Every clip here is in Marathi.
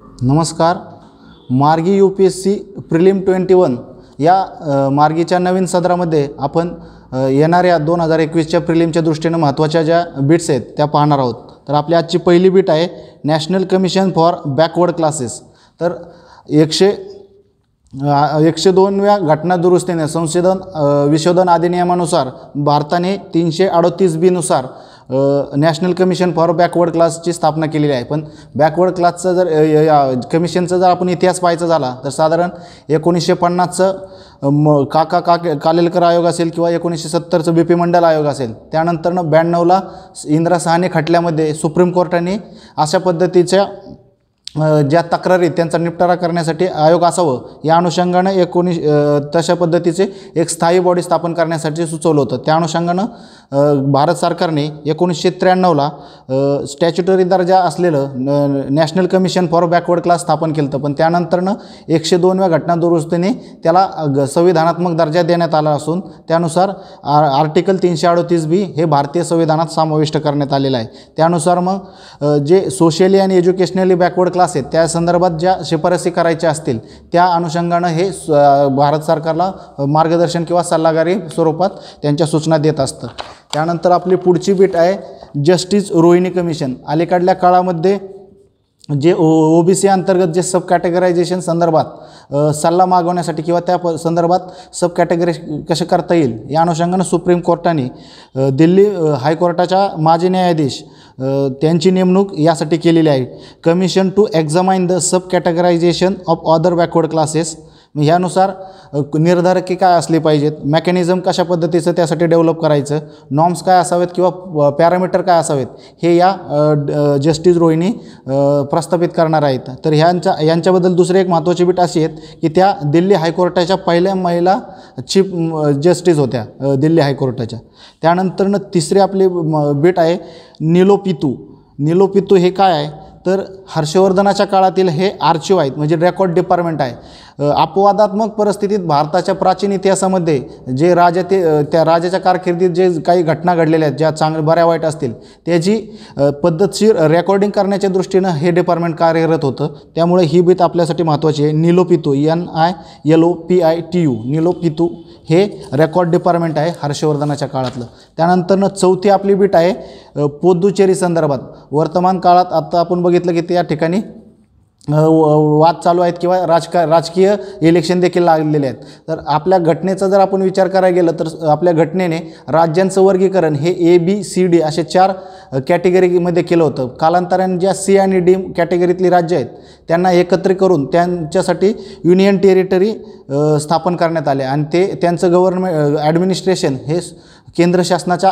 नमस्कार. मार्गी UPSC प्रिलिम 21 या मार्गीच्या नवीन सदरामध्ये आपण येणाऱ्या 2021च्या प्रिलिमच्या दृष्टीने महत्त्वाच्या ज्या बिट्स आहेत त्या पाहणार आहोत. तर आपली आजची पहिली बिट आहे national commission for backward classes. तर 102व्या घटना दुरुस्तीने विशोधन अधिनियमानुसार भारताने 338B नुसार नॅशनल कमिशन फॉर बॅकवर्ड क्लासची स्थापना केलेली आहे. पण बॅकवर्ड क्लासचा जर कमिशनचा जर आपण इतिहास पाहायचा झाला तर साधारण 1950चं कालेलकर आयोग असेल किंवा 1970चं BP मंडल आयोग असेल. त्यानंतरनं 92ला इंदिरा साहनी खटल्यामध्ये सुप्रीम कोर्टाने अशा पद्धतीच्या ज्या तक्रारी त्यांचा निपटारा करण्यासाठी आयोग असावं या अनुषंगानं तशा पद्धतीचे एक स्थायी बॉडी स्थापन करण्यासाठी सुचवलं होतं. त्या अनुषंगानं भारत सरकारने 1993ला स्टॅच्युटरी दर्जा असलेलं national commission for backward class स्थापन केलं होतं. पण त्यानंतरनं 102व्या घटना दुरुस्तीने त्याला संविधानात्मक दर्जा देण्यात आला असून त्यानुसार आर्टिकल 338B हे भारतीय संविधानात समाविष्ट करण्यात आलेलं आहे. त्यानुसार मग जे सोशली आणि एज्युकेशनली बॅकवर्ड क्लास आहेत त्या संदर्भात ज्या शिफारसी करायच्या असतील त्या अनुषंगानं हे भारत सरकारला मार्गदर्शन किंवा सल्लागारी स्वरूपात त्यांच्या सूचना देत असतं. त्यानंतर आपली पुढची बिट आहे जस्टिस रोहिणी कमिशन. अलीकडल्या काळामध्ये जे OBC अंतर्गत जे सब कॅटेगरायझेशन संदर्भात सल्ला मागवण्यासाठी किंवा त्या संदर्भात सब कॅटेगरी कसे करता येईल या अनुषंगानं सुप्रीम कोर्टाने दिल्ली हायकोर्टाच्या माजी न्यायाधीश त्यांची नेमणूक यासाठी केलेली आहे. Commission to examine the sub categorization of other backward classes. ह्यानुसार निर्धारके काय असले पाहिजेत, मेकॅनिझम कशा पद्धतीचं त्यासाठी डेव्हलप करायचं, नॉर्म्स काय असावेत किंवा पॅरामीटर काय असावेत हे या जस्टिस रोहिणी प्रस्थापित करणार आहेत. तर यांच्याबद्दल दुसरी एक महत्त्वाची बिट अशी आहेत की त्या दिल्ली हायकोर्टाच्या पहिल्या महिला चीफ जस्टिस होत्या दिल्ली हायकोर्टाच्या. त्यानंतरनं तिसरी आपली बिट आहे निलोपितू. निलोपितू हे काय आहे तर हर्षवर्धनाच्या काळातील हे आर्चिव्ह आहेत म्हणजे रेकॉर्ड डिपार्टमेंट आहे. अपवादात्मक परिस्थितीत भारताच्या प्राचीन इतिहासामध्ये जे त्या राजाच्या कारकिर्दीत जे काही घटना घडलेल्या आहेत ज्या बऱ्या वाईट असतील त्याची पद्धतशीर रेकॉर्डिंग करण्याच्या दृष्टीनं हे डिपार्टमेंट कार्यरत होतं. त्यामुळे ही बीत आपल्यासाठी महत्त्वाची आहे. निलोपितू NILOPITU निलोपितू हे रेकॉर्ड डिपार्टमेंट आहे हर्षवर्धनाच्या काळातलं. त्यानंतरनं चौथी आपली बीट आहे पुदुचेरी संदर्भात. वर्तमान काळात आता आपण बघितलं की त्या ठिकाणी वाद चालू आहेत किंवा राजकीय इलेक्शन देखील लागलेले आहेत. तर आपल्या घटनेचा जर आपण विचार करायला गेलं तर आपल्या घटनेने राज्यांचं वर्गीकरण हे ABCD असे 4 कॅटेगरीमध्ये केलं होतं. कालांतराने ज्या C आणि D कॅटेगरीतली राज्य आहेत त्यांना एकत्रित करून त्यांच्यासाठी युनियन टेरिटरी स्थापन करण्यात आले आणि त्यांचं गव्हर्नमेंट ॲडमिनिस्ट्रेशन हे केंद्र शासनाच्या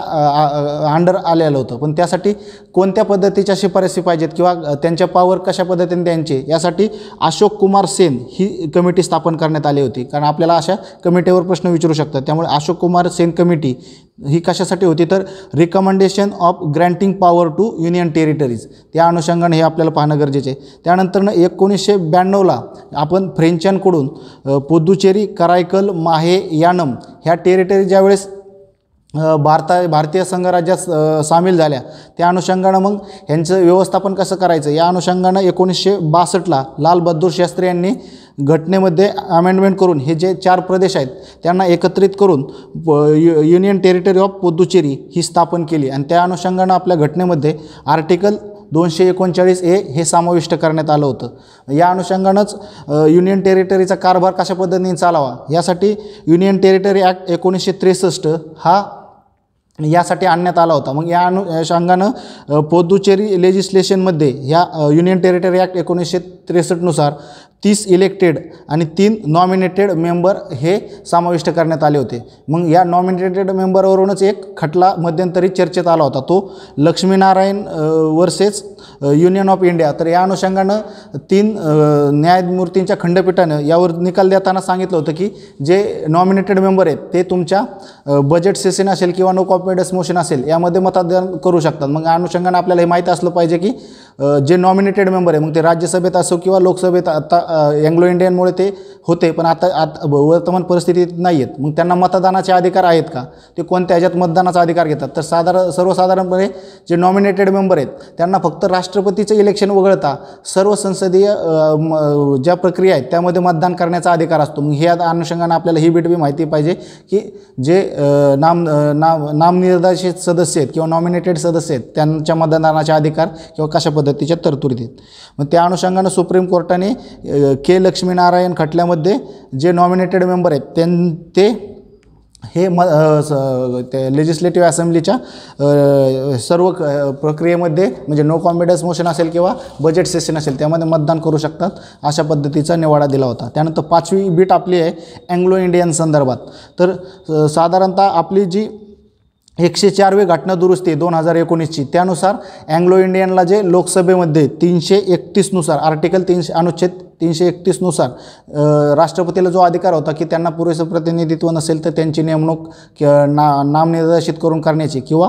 अंडर आलेलं होतं. पण त्यासाठी कोणत्या पद्धतीच्या शिफारसी पाहिजेत किंवा त्यांच्या पॉवर कशा पद्धतीने द्यायचे यासाठी अशोक कुमार सेन ही कमिटी स्थापन करण्यात आली होती. कारण आपल्याला अशा कमिटीवर प्रश्न विचारू शकतात. त्यामुळे अशोक कुमार सेन कमिटी ही कशासाठी होती तर recommendation of granting power to union territories त्या अनुषंगाने हे आपल्याला पाहणं गरजेचे आहे. त्यानंतरनं 1992ला आपण फ्रेंचांकडून पुदुचेरी, कराईकल, माहे, यानम ह्या टेरिटरी ज्यावेळेस भारतीय संघराज्यात सामील झाल्या त्या अनुषंगानं मग ह्यांचं व्यवस्थापन कसं करायचं या अनुषंगानं 1962ला लाल बहादूर शास्त्री यांनी घटनेमध्ये अमेंडमेंट करून हे जे 4 प्रदेश आहेत त्यांना एकत्रित करून युनियन टेरिटरी ऑफ पुदुचेरी ही स्थापन केली. आणि त्या अनुषंगानं आपल्या घटनेमध्ये आर्टिकल 239A हे समाविष्ट करण्यात आलं होतं. या अनुषंगानंच युनियन टेरिटरीचा कारभार कशा पद्धतीने चालावा यासाठी युनियन टेरिटरी ॲक्ट 1963 हा यासाठी आणण्यात आला होता. मग या अनुषंगानं पुदुचेरी लेजिस्लेशनमध्ये ह्या युनियन टेरिटरी ॲक्ट 1963 नुसार 30 इलेक्टेड आणि 3 नॉमिनेटेड मेंबर हे समाविष्ट करण्यात आले होते. मग या नॉमिनेटेड मेंबरवरूनच एक खटला मध्यंतरी चर्चेत आला होता तो Laxminarayan versus union of India. तर या अनुषंगानं 3 न्यायमूर्तींच्या खंडपीठानं यावर निकाल देताना सांगितलं होतं की जे नॉमिनेटेड मेंबर आहेत ते तुमच्या बजेट सेशन असेल किंवा नो कॉन्फिडन्स मोशन असेल यामध्ये मतदान करू शकतात. मग या अनुषंगानं आपल्याला हे माहीत असलं पाहिजे की जे नॉमिनेटेड मेंबर आहे मग ते राज्यसभेत असो किंवा लोकसभेत आता अँग्लो इंडियनमुळे ते होते, पण आता वर्तमान परिस्थितीत नाही आहेत. मग त्यांना मतदानाचे अधिकार आहेत का? ते कोणत्या ह्याच्यात मतदानाचा अधिकार घेतात? तर सर्वसाधारणपणे जे नॉमिनेटेड मेंबर आहेत त्यांना फक्त राष्ट्रपतीचं इलेक्शन वगळता सर्व संसदीय ज्या प्रक्रिया आहेत त्यामध्ये मतदान करण्याचा अधिकार असतो. मग ह्या अनुषंगाने आपल्याला ही बिट बी माहिती पाहिजे की जे नामनिर्देशित सदस्य आहेत किंवा नॉमिनेटेड सदस्य आहेत त्यांच्या मतदानाचे अधिकार किंवा कशा पद्धतीच्या तरतुदी आहेत. मग त्या अनुषंगानं सुप्रीम कोर्टाने के लक्ष्मीनारायण खटल्यामध्ये जे नॉमिनेटेड मेंबर आहेत ते हे लेजिस्लेटिव्ह असेंब्लीच्या सर्व प्रक्रियेमध्ये म्हणजे नो कॉन्फिडन्स मोशन असेल किंवा बजेट सेशन असेल त्यामध्ये मतदान करू शकतात, अशा पद्धतीचा निवाडा दिला होता. त्यानंतर 5वी बीट आपली आहे अँग्लो इंडियन संदर्भात. तर साधारणतः आपली जी 104वी घटना दुरुस्ती 2019ची त्यानुसार अँग्लो इंडियनला जे लोकसभेमध्ये 331 नुसार आर्टिकल 300 अनुच्छेद 331 नुसार राष्ट्रपतीला जो अधिकार होता की त्यांना पुरेसं प्रतिनिधित्व नसेल तर त्यांची नेमणूक नामनिर्देशित करून करण्याची किंवा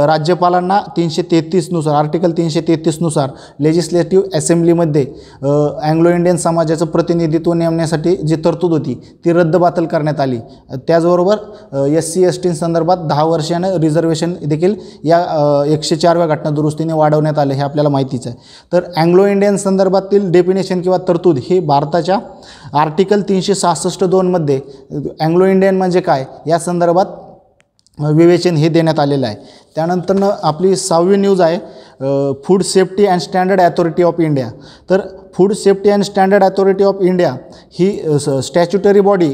राज्यपालांना 333 नुसार आर्टिकल 333 नुसार लेजिस्लेटिव्ह असेंब्लीमध्ये अँग्लो इंडियन समाजाचं प्रतिनिधित्व नेमण्यासाठी जी तरतूद होती ती रद्दबातल करण्यात आली. त्याचबरोबर SC ST संदर्भात 10 वर्षानं रिझर्वेशन देखील या 104व्या घटना दुरुस्तीने वाढवण्यात आले, हे आपल्याला माहितीच आहे. तर अँग्लो इंडियन संदर्भातील डेफिनेशन किंवा तरतूद ही भारताच्या आर्टिकल 366(2) मध्ये अँग्लो इंडियन म्हणजे काय या संदर्भात विवेचन हे देण्यात आलेलं आहे. त्यानंतर आपली 6वी न्यूज आहे food safety and standard authority of India. तर food safety and standard authority of India ही स्टॅच्युटरी बॉडी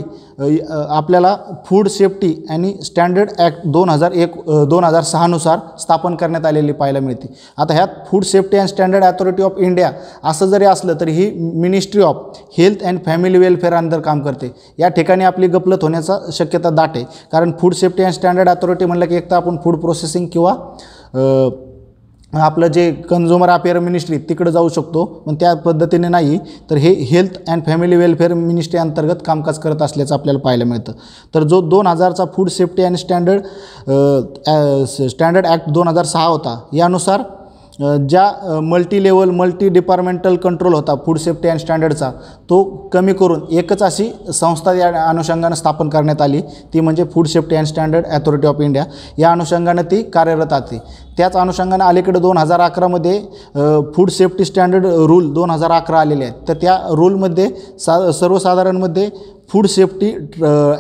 आपल्याला फूड सेफ्टी आणि स्टँडर्ड ॲक्ट 2006 नुसार स्थापन करण्यात आलेली पाहायला मिळते. आता ह्यात food safety and standard authority of India असं जरी असलं तरी ही ministry of health and family welfare under काम करते. या ठिकाणी आपली गफलत होण्याचा शक्यता दाट आहे, कारण food safety and standard authority म्हणलं की एक तर आपण फूड प्रोसेसिंग किंवा आपलं जे कन्झ्युमर अफेअर मिनिस्ट्री तिकडे जाऊ शकतो, पण त्या पद्धतीने नाही. तर हे health and family welfare ministry अंतर्गत कामकाज करत असल्याचं आपल्याला पाहायला मिळतं. तर जो 2000चा food safety and standard act 2006 होता यानुसार ज्या multi level multi departmental control होता फूड सेफ्टी अँड स्टँडर्डचा तो कमी करून एकच अशी संस्था या अनुषंगानं स्थापन करण्यात आली, ती म्हणजे food safety and standard authority of India. या अनुषंगानं ती कार्यरत आहे. त्याच अनुषंगानं अलीकडे 2011मध्ये फूड सेफ्टी स्टँडर्ड रूल 2011 आलेले आहेत. तर त्या रूलमध्ये सर्वसाधारणमध्ये फूड सेफ्टी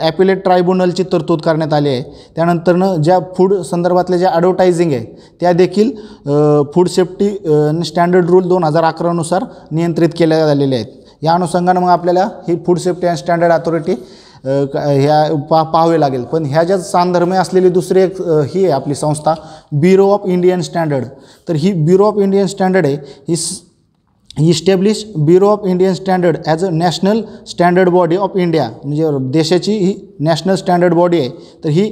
ॲपिलेट ट्रायब्युनलची तरतूद करण्यात आली आहे. त्यानंतरनं ज्या फूड संदर्भातले ज्या ॲडव्हर्टायझिंग आहे त्या देखील फूड सेफ्टी स्टँडर्ड रूल 2011 नुसार नियंत्रित केल्या झालेल्या आहेत. या अनुषंगानं मग आपल्याला ही food safety and standard authority पाहावे लागेल. पण ह्या ज्या साधर्म्य असलेली दुसरी एक ही आहे आपली संस्था ब्युरो ऑफ इंडियन स्टँडर्ड. तर ही ब्युरो ऑफ इंडियन स्टँडर्ड आहे ही establish bureau of Indian standard as a national standard body of India, म्हणजे देशाची ही नॅशनल स्टँडर्ड बॉडी आहे. तर ही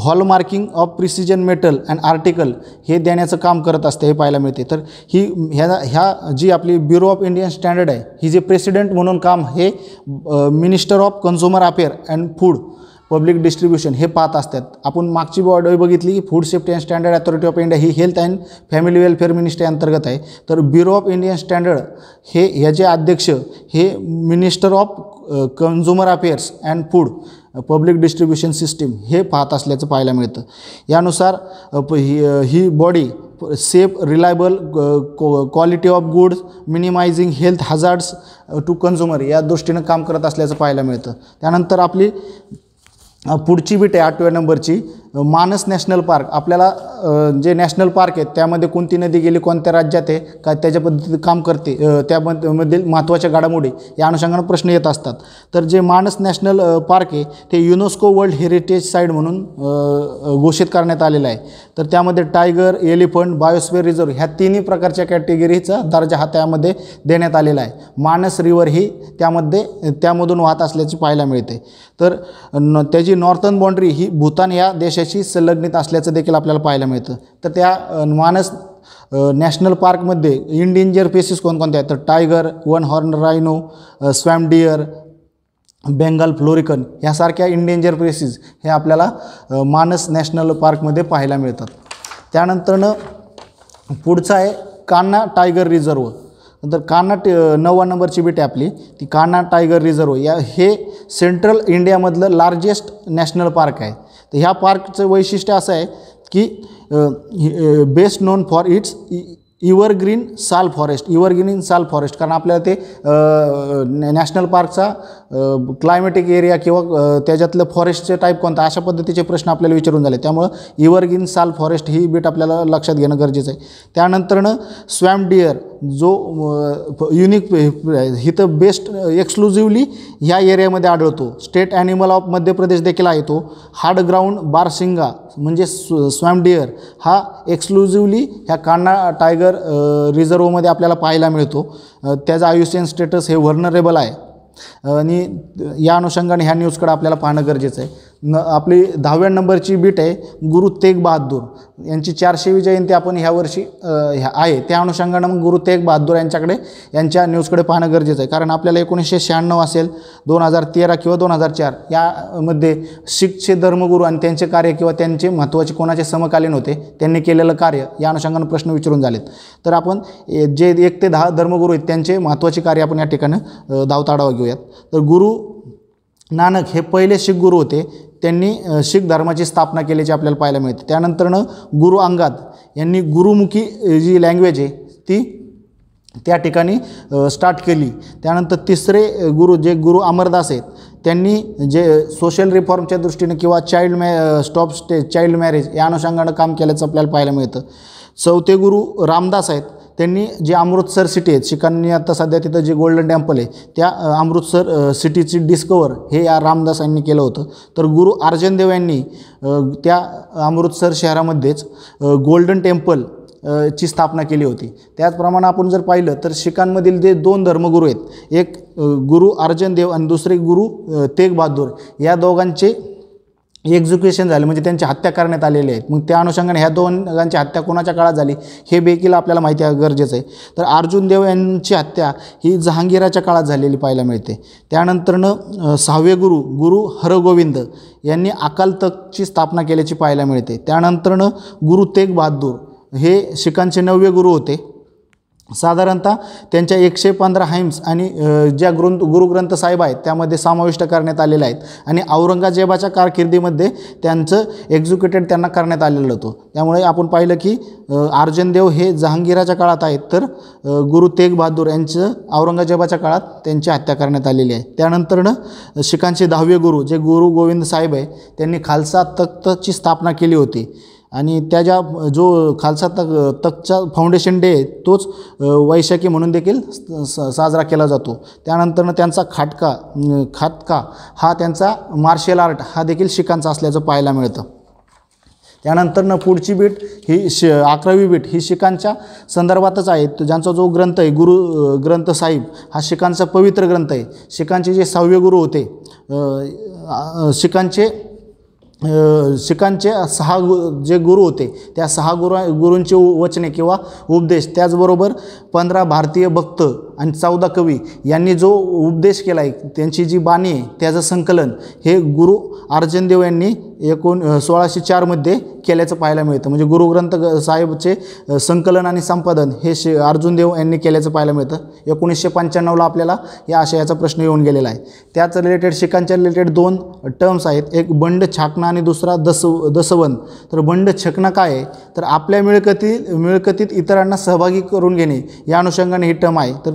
hallmarking of precision metal and article हे देण्याचं काम करत असते, हे पाहायला मिळते. तर ही ह्या जी आपली ब्युरो ऑफ इंडियन स्टँडर्ड आहे ही जे प्रेसिडेंट म्हणून काम हे minister of consumer affair and food public distribution हे पाहत असतात. आपण मागची बॉडी बघितली की food safety and standard authority of India he health and family welfare ministry अंतर्गत आहे. तर ब्युरो ऑफ इंडियन स्टँडर्ड हे ह्याचे अध्यक्ष हे minister of consumer affairs and food public distribution system हे पाहत असल्याचं पाहायला मिळतं. यानुसार ही body safe reliable quality of goods minimising health hazards to consumer या दृष्टीनं काम करत असल्याचं पाहायला मिळतं. त्यानंतर आपली पुढची बीट आहे 8व्या नंबरची मानस नॅशनल पार्क. आपल्याला जे नॅशनल पार्क आहेत त्यामध्ये कोणती नदी गेली कोणत्या राज्यात आहे काय त्याच्या पद्धतीने काम करते त्यामधील महत्त्वाच्या घडामोडी या अनुषंगानं प्रश्न येत असतात. तर जे मानस नॅशनल पार्क आहे ते युनेस्को वर्ल्ड हेरिटेज साईट म्हणून घोषित करण्यात आलेलं आहे. तर त्यामध्ये टायगर एलिफंट बायोस्फिअर रिझर्व ह्या तिन्ही प्रकारच्या कॅटेगरीचा दर्जा हा त्यामध्ये देण्यात आलेला आहे. मानस रिव्हर ही त्यामधून वाहत असल्याचे पाहायला मिळते. तर त्याची नॉर्थर्न बाउंड्री ही भूतान या देशाशी संलग्नित असल्याचं देखील आपल्याला पाहायला मिळतं. तर त्या मानस नॅशनल पार्कमध्ये इंडेंजर स्पेसीज कोणकोणत्या आहेत तर tiger, one horn rhino, swamp deer, Bengal florican ह्यासारख्या इंडेंजर स्पेसीज हे आपल्याला मानस नॅशनल पार्कमध्ये पाहायला मिळतात. त्यानंतरनं पुढचं आहे कान्हा टायगर रिझर्व. तर कान्हा 9व्या नंबरची बीट आहे आपली ती कान्हा टायगर रिझर्व. हे सेंट्रल इंडियामधलं लार्जेस्ट नॅशनल पार्क आहे. तर ह्या पार्कचं वैशिष्ट्य असं आहे की बेस्ट नोन फॉर इट्स इव्हरग्रीन साल फॉरेस्ट, कारण आपल्याला ते नॅशनल पार्कचा क्लायमॅटिक एरिया किंवा त्याच्यातलं फॉरेस्टचे टाईप कोणता अशा पद्धतीचे प्रश्न आपल्याला विचारून झाले. त्यामुळं इव्हरग्रीन साल फॉरेस्ट ही बीट आपल्याला लक्षात घेणं गरजेचं आहे. त्यानंतरनं स्वॅम्प डिअर जो युनिक इथं बेस्ट एक्सक्लुझिव्हली ह्या एरियामध्ये आढळतो. State animal of Madhya Pradesh देखील आहे तो. हार्ड ग्राउंड बारसिंगा म्हणजे स्वॅम्प डिअर हा एक्सक्लुझिव्हली ह्या कान्हा टायगर रिझर्वमध्ये आपल्याला पाहायला मिळतो. त्याचं आयुष्यन स्टेटस हे व्हर्नरेबल आहे आणि या अनुषंगाने ह्या न्यूजकडे आपल्याला पाहणं गरजेचं आहे. आपली 10व्या नंबरची बीट आहे गुरु तेग बहादूर यांची 400वी जयंती आपण ह्या वर्षी आहे. त्या अनुषंगानं मग गुरु तेग बहादूर यांच्या न्यूजकडे पाहणं गरजेचं आहे. कारण आपल्याला 1996 असेल, 2013 किंवा 2004 यामध्ये शीखचे धर्मगुरू आणि त्यांचे कार्य किंवा त्यांचे महत्त्वाचे कोणाचे समकालीन होते, त्यांनी केलेलं कार्य या अनुषंगानं प्रश्न विचारून झालेत. तर आपण जे 1 ते 10 धर्मगुरू आहेत त्यांचे महत्त्वाचे कार्य आपण या ठिकाणी धावता आढावा घेऊयात. तर गुरु नानक हे पहिले शीख गुरु होते. त्यांनी शीख धर्माची स्थापना केल्याची आपल्याला पाहायला मिळते. त्यानंतरनं गुरु अंगद यांनी गुरुमुखी जी लँग्वेज आहे ती त्या ठिकाणी स्टार्ट केली. त्यानंतर तिसरे गुरु जे गुरु अमरदास आहेत त्यांनी जे सोशल रिफॉर्मच्या दृष्टीने किंवा चाइल्ड मॅरेज या अनुषंगानं काम केल्याचं आपल्याला पाहायला मिळतं. चौथे गुरु रामदास आहेत. त्यांनी जे अमृतसर सिटी आहेत, शिखांनी आता सध्या तिथं जे गोल्डन टेम्पल आहे त्या अमृतसर सिटीची डिस्कवर हे या रामदास यांनी केलं होतं. तर गुरु अर्जन देव यांनी त्या अमृतसर शहरामध्येच गोल्डन टेम्पल ची स्थापना केली होती. त्याचप्रमाणे आपण जर पाहिलं तर शिखांमधील जे 2 धर्मगुरू आहेत, एक गुरु अर्जन देव आणि दुसरे गुरु तेग बहादूर, या दोघांचे एक्झिक्युशन झाले म्हणजे त्यांची हत्या करण्यात आलेली आहेत. मग त्या अनुषंगाने ह्या दोघांची हत्या कोणाच्या काळात झाली हे देखील आपल्याला माहिती गरजेचं आहे. तर अर्जुन देव यांची हत्या ही जहांगीराच्या काळात झालेली पाहायला मिळते. त्यानंतरनं 6वे गुरु हरगोविंद यांनी अकाल तख्तची स्थापना केल्याची पाहायला मिळते. त्यानंतरनं गुरु तेग बहादूर हे शिखांचे 9वे गुरु होते. साधारणतः त्यांच्या 115 हाईम्स आणि ज्या गुरुग्रंथ साहिब आहेत त्यामध्ये समाविष्ट करण्यात आलेले आहेत आणि औरंगजेबाच्या कारकिर्दीमध्ये त्यांचं एक्झिक्युटेड त्यांना करण्यात आलेलं होतं. त्यामुळे आपण पाहिलं की अर्जन देव हे जहांगीराच्या काळात आहेत, तर गुरु तेग बहादूर यांचं औरंगजेबाच्या काळात त्यांची हत्या करण्यात आलेली आहे. त्यानंतरनं शिखांचे 10वे गुरु जे गुरु गोविंद साहेब आहे त्यांनी खालसा तख्तची स्थापना केली होती आणि त्याच्या जो खालसा तख्तचा फाउंडेशन डे तोच वैशाखी म्हणून देखील साजरा केला जातो. त्यानंतरनं त्यांचा खातका हा त्यांचा मार्शल आर्ट हा देखील शिखांचा असल्याचं पाहायला मिळतं. त्यानंतरनं पुढची बीट ही 11वी बीट ही शिखांच्या संदर्भातच आहे. ज्यांचा जो ग्रंथ आहे गुरु ग्रंथ साहिब हा शिखांचा पवित्र ग्रंथ आहे. शिखांचे जे 6वे गुरु होते, शिखांचे 6 जे गुरु होते त्या 6 गुरूंचे वचने किंवा उपदेश, त्याचबरोबर 15 भारतीय भक्त आणि 14 कवी यांनी जो उपदेश केला आहे त्यांची जी बाणी आहे त्याचं संकलन हे गुरु अर्जन देव यांनी 1604 मध्ये केल्याचं पाहायला मिळतं. म्हणजे गुरुग्रंथ साहेबचे संकलन आणि संपादन हे अर्जुन देव यांनी केल्याचं पाहायला मिळतं. 1995ला आपल्याला या आशयाचा प्रश्न येऊन गेलेला आहे. त्याच रिलेटेड शिखांच्या रिलेटेड 2 टर्म्स आहेत, एक बंड छाकणा आणि दुसरा दसवंत. तर बंड छकणं काय आहे तर आपल्या मिळकतीत इतरांना सहभागी करून घेणे या अनुषंगाने ही टर्म आहे. तर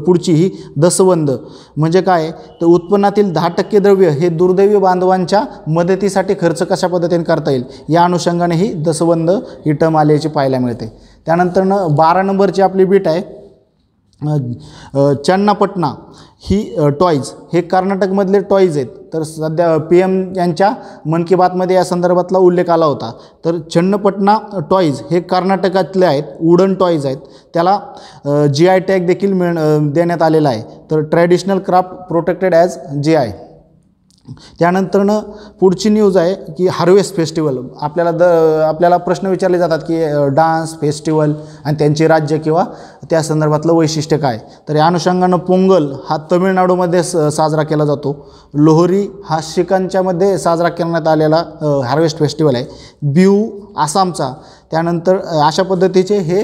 पुढची ही दसवंद म्हणजे काय तर उत्पन्नातील 10% द्रव्य हे दुर्दैवी बांधवांच्या मदतीसाठी खर्च कशा पद्धतीने करता येईल या अनुषंगाने ही दसवंद ही टर्म आल्याची पाहायला मिळते. त्यानंतरनं 12 नंबरची आपली बीट आहे चन्नापटना ही टॉईज हे कर्नाटकमधले टॉईज आहेत. तर सध्या PM यांच्या मन की बातमध्ये या संदर्भातला उल्लेख आला होता. तर चन्नपटना टॉईज हे कर्नाटकातले आहेत, वुडन टॉईज आहेत. त्याला GI टॅग देखील देण्यात आलेला आहे. तर traditional craft protected as GI. त्यानंतरनं पुढची न्यूज आहे की हार्वेस्ट फेस्टिवल. आपल्याला प्रश्न विचारले जातात की डान्स फेस्टिवल आणि त्यांचे राज्य किंवा त्या संदर्भातलं वैशिष्ट्य काय. तर या अनुषंगानं पोंगल हा तमिळनाडूमध्ये साजरा केला जातो. लोहरी हा शिखांच्यामध्ये साजरा करण्यात आलेला हार्वेस्ट फेस्टिवल आहे. बिहू आसामचा. त्यानंतर अशा पद्धतीचे हे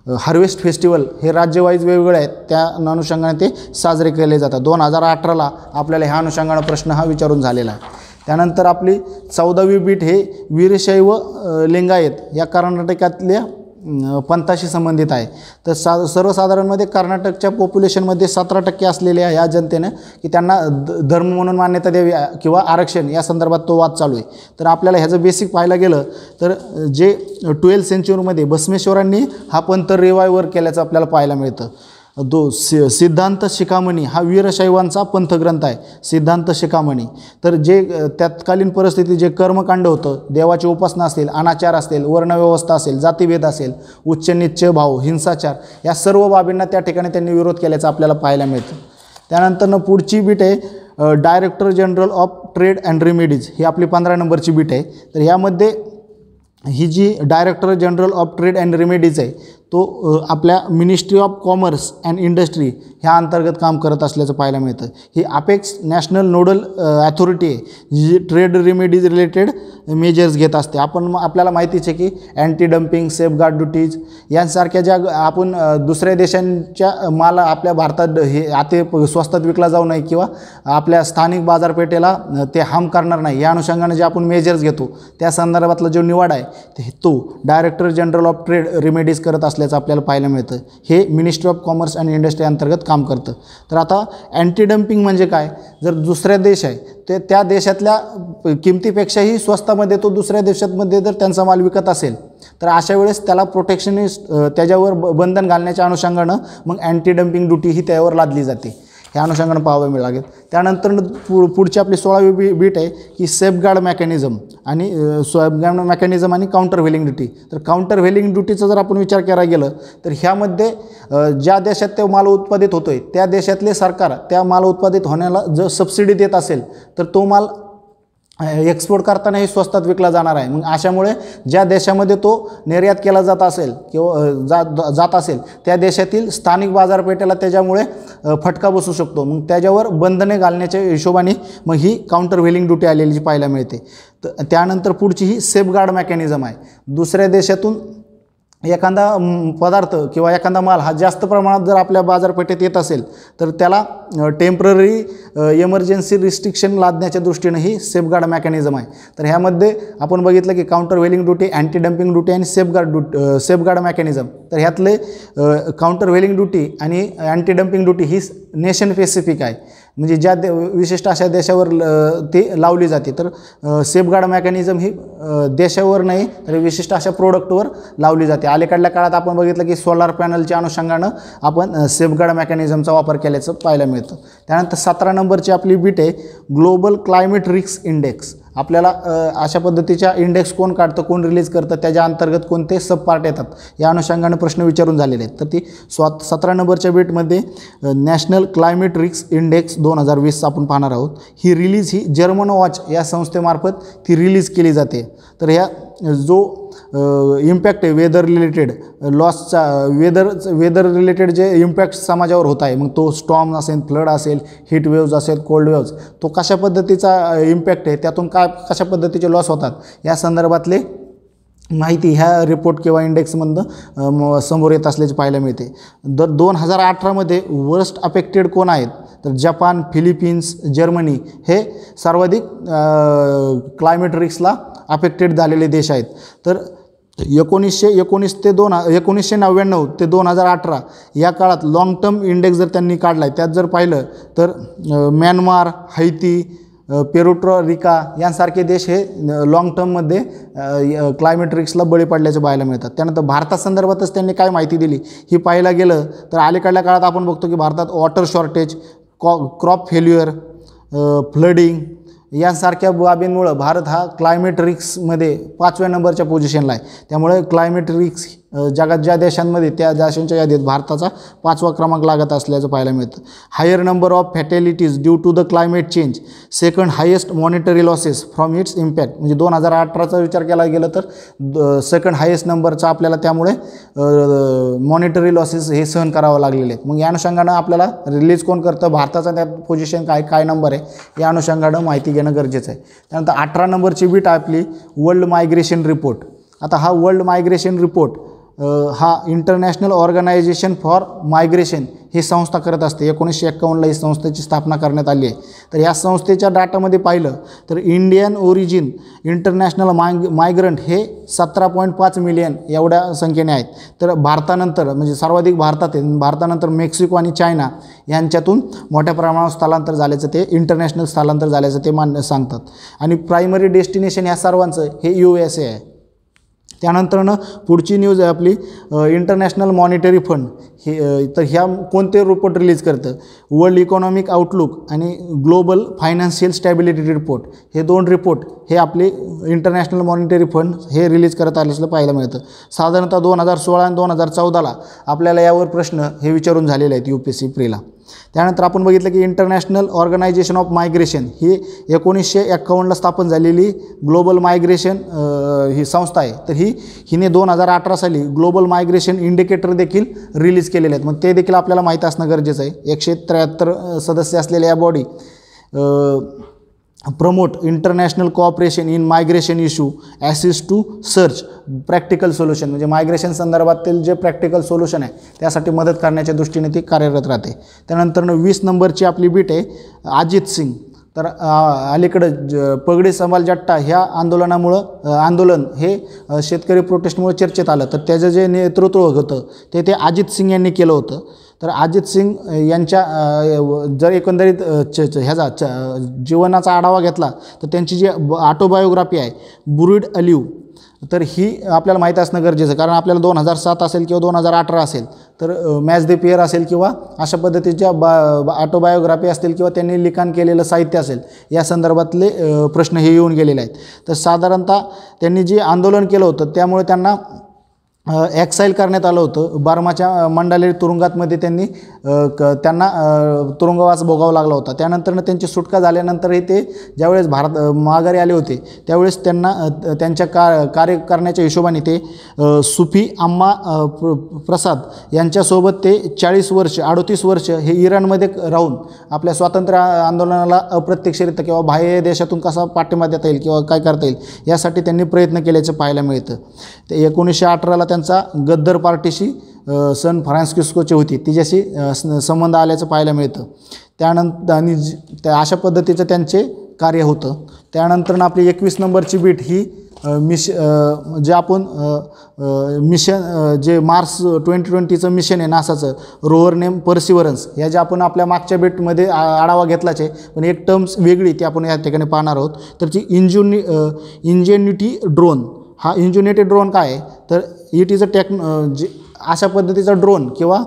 हार्वेस्ट फेस्टिवल हे राज्यवाईज वेगवेगळे आहेत, त्या अनुषंगाने ते साजरे केले जातात. 2018ला आपल्याला ह्या अनुषंगाने प्रश्न हा विचारून झालेला आहे. त्यानंतर आपली 14वी बीट हे वीरशैव लिंगायत या कर्नाटकातल्या पंथाशी संबंधित आहे. तर सर्वसाधारणमध्ये कर्नाटकच्या पॉप्युलेशनमध्ये 17% असलेल्या या जनतेनं की त्यांना धर्म म्हणून मान्यता द्यावी किंवा आरक्षण या संदर्भात तो वाद चालू आहे. तर आपल्याला ह्याचं बेसिक पाहायला गेलं तर जे 12th सेंचुरीमध्ये बसवेश्वरांनी हा पंथ रिवायवर केल्याचं आपल्याला पाहायला मिळतं. सिद्धांत शिखामणी हा वीरशैवांचा पंथग्रंथ आहे, सिद्धांत शिखामणी. तर जे तत्कालीन परिस्थितीत जे कर्मकांड होतं, देवाची उपासना असेल, अनाचार असेल, वर्णव्यवस्था असेल, जातीभेद असेल, उच्च नीच भाव, हिंसाचार या सर्व बाबींना त्या ठिकाणी त्यांनी विरोध केल्याचं आपल्याला पाहायला मिळतं. त्यानंतरनं पुढची बीट आहे director general of trade and remedies, ही आपली 15 नंबरची बीट आहे. तर यामध्ये ही जी director general of trade and remedies आहे तो आपल्या ministry of commerce and industry ह्या अंतर्गत काम करत असल्याचं पाहायला मिळतं. ही अपेक्स नॅशनल नोडल ॲथॉरिटी आहे जी ट्रेड रेमेडीज रिलेटेड मेजर्स घेत असते. आपल्याला माहितीच आहे की अँटी डम्पिंग, सेफगार्ड ड्युटीज यांसारख्या ज्या आपण दुसऱ्या देशांच्या माल आपल्या भारतात हे आते स्वस्तात विकला जाऊ नये किंवा आपल्या स्थानिक बाजारपेठेला ते हार्म करणार नाही या अनुषंगाने जे आपण मेजर्स घेतो त्या संदर्भातला जो निवाडा आहे तो director general of trade remedies करत असल्याचं आपल्याला पाहायला मिळतं. हे मिनिस्ट्री ऑफ कॉमर्स आणि इंडस्ट्री अंतर्गत काम करतं. तर आता अँटी डम्पिंग म्हणजे काय, जर दुसऱ्या देश आहे ते त्या देशातल्या किमतीपेक्षाही स्वस्तामध्ये तो दुसऱ्या देशामध्ये जर त्यांचा माल विकत असेल तर अशा वेळेस त्याला प्रोटेक्शनिस्ट त्याच्यावर बंधन घालण्याच्या अनुषंगानं मग अँटी डम्पिंग ड्युटी ही त्यावर लादली जाते. ह्या अनुषंगानं पाहावं लागेल. त्यानंतर पुढची आपली 16वी बीट आहे की सेफगार्ड मेकॅनिझम आणि सेफगार्ड मेकॅनिझम आणि काउंटर व्हेलिंग ड्युटी. तर काउंटर व्हेलिंग ड्युटीचा जर आपण विचार करायला गेलं तर ह्यामध्ये ज्या देशात तो माल उत्पादित होतोय त्या देशातले सरकार त्या माल उत्पादित होण्याला जर सबसिडी देत असेल तर तो माल एक्सपोर्ट करतानाही स्वस्तात विकला जाणार आहे. मग अशामुळे ज्या देशामध्ये तो निर्यात केला जात असेल किंवा जात असेल त्या देशातील स्थानिक बाजारपेठेला त्याच्यामुळे फटका बसू शकतो. मग त्याच्यावर बंधने घालण्याच्या हिशोबाने मग ही काउंटर व्हेलिंग ड्युटी आलेली जी पाहायला मिळते. तर त्यानंतर पुढची ही सेफगार्ड मेकॅनिझम आहे. दुसऱ्या देशातून एखादा पदार्थ किंवा एखादा माल हा जास्त प्रमाणात जर आपल्या बाजारपेठेत येत असेल तर त्याला टेम्पररी इमर्जन्सी रिस्ट्रिक्शन लादण्याच्या दृष्टीनं ही सेफगार्ड मेकॅनिझम आहे. तर ह्यामध्ये आपण बघितलं की countervailing duty, anti dumping duty आणि सेफगार्ड मेकॅनिझम. तर ह्यातले काउंटर व्हेलिंग ड्युटी आणि अँटी डम्पिंग ड्युटी ही नेशन स्पेसिफिक आहे, म्हणजे ज्या विशिष्ट अशा देशावर ते लावली जाते. तर सेफगार्ड मेकॅनिझम ही देशावर नाही तर विशिष्ट अशा प्रोडक्टवर लावली जाते. अलीकडल्या काळात आपण बघितलं की सोलार पॅनलच्या अनुषंगानं आपण सेफगार्ड मेकॅनिझमचा वापर केल्याचं पाहायला मिळतं. त्यानंतर 17 नंबरची आपली बीट आहे ग्लोबल क्लायमेट रिस्क इंडेक्स. आपल्याला अशा पद्धतीच्या इंडेक्स कोण काढतं, कोण रिलीज करतं, त्याच्या अंतर्गत कोणते सब पार्ट येतात या अनुषंगाने प्रश्न विचारून झालेले आहेत. तर ती 17 नंबरच्या बीटमध्ये नॅशनल क्लायमेट रिस्क इंडेक्स 2020 आपण पाहणार आहोत. ही रिलीज ही जर्मन वॉच या संस्थेमार्फत ती रिलीज केली जाते. तर ह्या जो इम्पॅक्ट आहे वेदर रिलेटेड लॉसचा वेदर रिलेटेड जे इम्पॅक्ट समाजावर होत आहे, मग तो स्टॉर्म असेल, फ्लड असेल, हीट वेव्ज असेल, कोल्ड वेव्ज, तो कशा पद्धतीचा इम्पॅक्ट आहे, त्यातून कशा पद्धतीचे लॉस होतात या संदर्भातले माहिती ह्या रिपोर्ट किंवा इंडेक्समधनं समोर येत असल्याचे पाहायला मिळते. 2018मध्ये वर्स्ट अफेक्टेड कोण आहेत तर जपान, फिलिपिन्स, जर्मनी हे सर्वाधिक क्लायमेट रिस्कला अफेक्टेड झालेले देश आहेत. तर 1999 ते 2018 या काळात लाँग टर्म इंडेक्स जर त्यांनी काढला आहे त्यात जर पाहिलं तर म्यानमार, हैती, पेरुट्रिका यांसारखे देश हे लाँग टर्ममध्ये क्लायमेट रिस्कला बळी पडल्याचे पाहायला मिळतात. त्यानंतर भारतासंदर्भातच त्यांनी काय माहिती दिली ही पाहायला गेलं तर अलीकडल्या काळात आपण बघतो की भारतात water shortage, crop failure, flooding यांसारख्या बाबींमुळं भारत हा क्लायमेट रिस्कमध्ये 5व्या नंबरच्या पोझिशनला आहे. त्यामुळे क्लायमेट रिस्क जगात ज्या देशांमध्ये त्या देशांच्या यादीत भारताचा 5वा क्रमांक लागत असल्याचं पाहायला मिळतं. Higher number of fatalities due to the climate change, second highest monetary losses from its impact. म्हणजे 2018चा विचार केला गेला तर सेकंड हायेस्ट नंबरचा आपल्याला त्यामुळे मॉनिटरी लॉसेस हे सहन करावं लागलेले आहेत. मग या अनुषंगानं आपल्याला रिलीज कोण करतं, भारताचा त्यात पोझिशन काय नंबर आहे या अनुषंगानं माहिती घेणं गरजेचं आहे. त्यानंतर 18 नंबरची बीट आपली वर्ल्ड मायग्रेशन रिपोर्ट. आता हा वर्ल्ड मायग्रेशन रिपोर्ट हा इंटरनॅशनल ऑर्गनायझेशन फॉर मायग्रेशन ही संस्था करत असते. 1951ला ही संस्थेची स्थापना करण्यात आली आहे. तर या संस्थेच्या डाटामध्ये पाहिलं तर इंडियन ओरिजिन इंटरनॅशनल मायग्रंट हे 17.5 मिलियन एवढ्या संख्येने आहेत. तर भारतानंतर म्हणजे सर्वाधिक भारतात आहे. भारतानंतर मेक्सिको आणि चायना यांच्यातून मोठ्या प्रमाणावर स्थलांतर झाल्याचं ते इंटरनॅशनल स्थलांतर झाल्याचं ते सांगतात. आणि प्रायमरी डेस्टिनेशन ह्या सर्वांचं हे USA आहे. त्यानंतरनं पुढची न्यूज आहे आपली इंटरनॅशनल मॉनिटरी फंड हे तर ह्या कोणते रिपोर्ट रिलीज करतं, वर्ल्ड इकॉनॉमिक आउटलुक आणि ग्लोबल फायनान्शियल स्टॅबिलिटी रिपोर्ट हे 2 रिपोर्ट हे आपले इंटरनॅशनल मॉनिटरी फंड हे रिलीज करत आल्याचं पाहायला मिळतं. साधारणतः 2016 आणि 2014ला आपल्याला यावर प्रश्न हे विचारून झालेले आहेत UPSC प्रीला. त्यानंतर आपण बघितलं की इंटरनॅशनल ऑर्गनायझेशन ऑफ मायग्रेशन ही 1951ला स्थापन झालेली ग्लोबल मायग्रेशन ही संस्था आहे. तर हिने 2018 साली ग्लोबल मायग्रेशन इंडिकेटर देखील रिलीज केलेले आहेत. मग ते देखील आपल्याला माहीत असणं गरजेचं आहे. 173 सदस्य असलेल्या या body promote international cooperation in migration issue, assist to search practical solution म्हणजे मायग्रेशन संदर्भातील जे प्रॅक्टिकल सोल्युशन आहे त्यासाठी मदत करण्याच्या दृष्टीने ती कार्यरत राहते. त्यानंतर 20 नंबरची आपली बीट आहे अजित सिंग. तर अलीकडं पगडी समाल जट्टा ह्या आंदोलन हे शेतकरी प्रोटेस्टमुळे चर्चेत आलं. तर त्याचं जे नेतृत्व होतं ते अजित सिंग यांनी केलं होतं. तर अजित सिंग यांच्या जर एकंदरीत ह्याचा जीवनाचा आढावा घेतला तर त्यांची जी ऑटोबायोग्राफी आहे बुरीड अलिव्ह तर ही आपल्याला माहीत असणं गरजेचं, कारण आपल्याला 2007 असेल किंवा 2018 असेल तर मॅच द पेअर असेल किंवा अशा पद्धतीच्या ऑटोबायोग्राफी असतील किंवा त्यांनी लिखाण केलेलं साहित्य असेल या संदर्भातले प्रश्न हे येऊन गेलेले आहेत. तर साधारणतः त्यांनी जे आंदोलन केलं होतं त्यामुळे त्यांना एक्साईल करण्यात आलं होतं. बर्माच्या मंडाले तुरुंगातमध्ये त्यांना तुरुंगवास भोगावा लागला होता. त्यानंतर त्यांची सुटका झाल्यानंतरही ते ज्यावेळेस माघारी आले होते त्यावेळेस त्यांना त्यांच्या कार्य करण्याच्या हिशोबाने ते सुफी अम्मा प्रसाद यांच्यासोबत ते 38 वर्ष हे इराणमध्ये राहून आपल्या स्वातंत्र्य आंदोलनाला अप्रत्यक्षरित्या किंवा बाह्य देशातून कसा पाठिंबा देता येईल किंवा काय करता येईल यासाठी त्यांनी प्रयत्न केल्याचं पाहायला मिळतं. ते 1918ला त्यांचा गद्दर पार्टीशी सन फ्रान्सिस्कोची होती तिच्याशी संबंध आल्याचं पाहायला मिळतं. त्यानंतर आणि अशा पद्धतीचं त्यांचे कार्य होतं. त्यानंतर आपली 21 नंबरची बीट ही जे आपण मिशन जे मार्स 2020चं मिशन आहे नासाचं रोवर नेम पर्सिवरन्स या जे आपण आपल्या मागच्या बीटमध्ये आढावा घेतलाच आहे पण एक टर्म्स वेगळी ती आपण या ठिकाणी पाहणार आहोत. तर जी इंजेन्युटी ड्रोन हा इंजिनिटी ड्रोन काय आहे तर इट इज अ जे अशा पद्धतीचा ड्रोन किंवा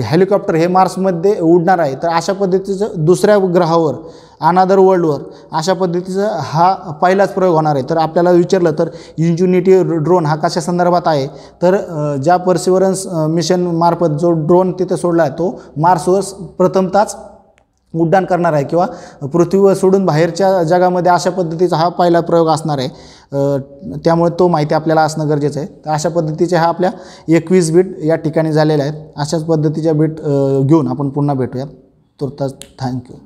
हेलिकॉप्टर हे मार्समध्ये उडणार आहे. तर अशा पद्धतीचं दुसऱ्या ग्रहावर अनादर वर्ल्डवर अशा पद्धतीचा हा पहिलाच प्रयोग होणार आहे. तर आपल्याला विचारलं तर इंजिनिटी ड्रोन हा कशा संदर्भात आहे तर ज्या पर्सिवरन्स मिशन मार्फत जो ड्रोन तिथे सोडला आहे तो मार्सवर प्रथमतःच उड्डाण करणार आहे किंवा पृथ्वीवर सोडून बाहेरच्या जगामध्ये अशा पद्धतीचा हा पहिला प्रयोग असणार आहे. त्यामुळे तो माहिती आपल्याला असणं गरजेचं आहे. तर अशा पद्धतीच्या हा आपल्या 21 बीट या ठिकाणी झालेल्या आहेत. अशाच पद्धतीच्या बीट घेऊन आपण पुन्हा भेटूयात. तुर्तास थँक्यू.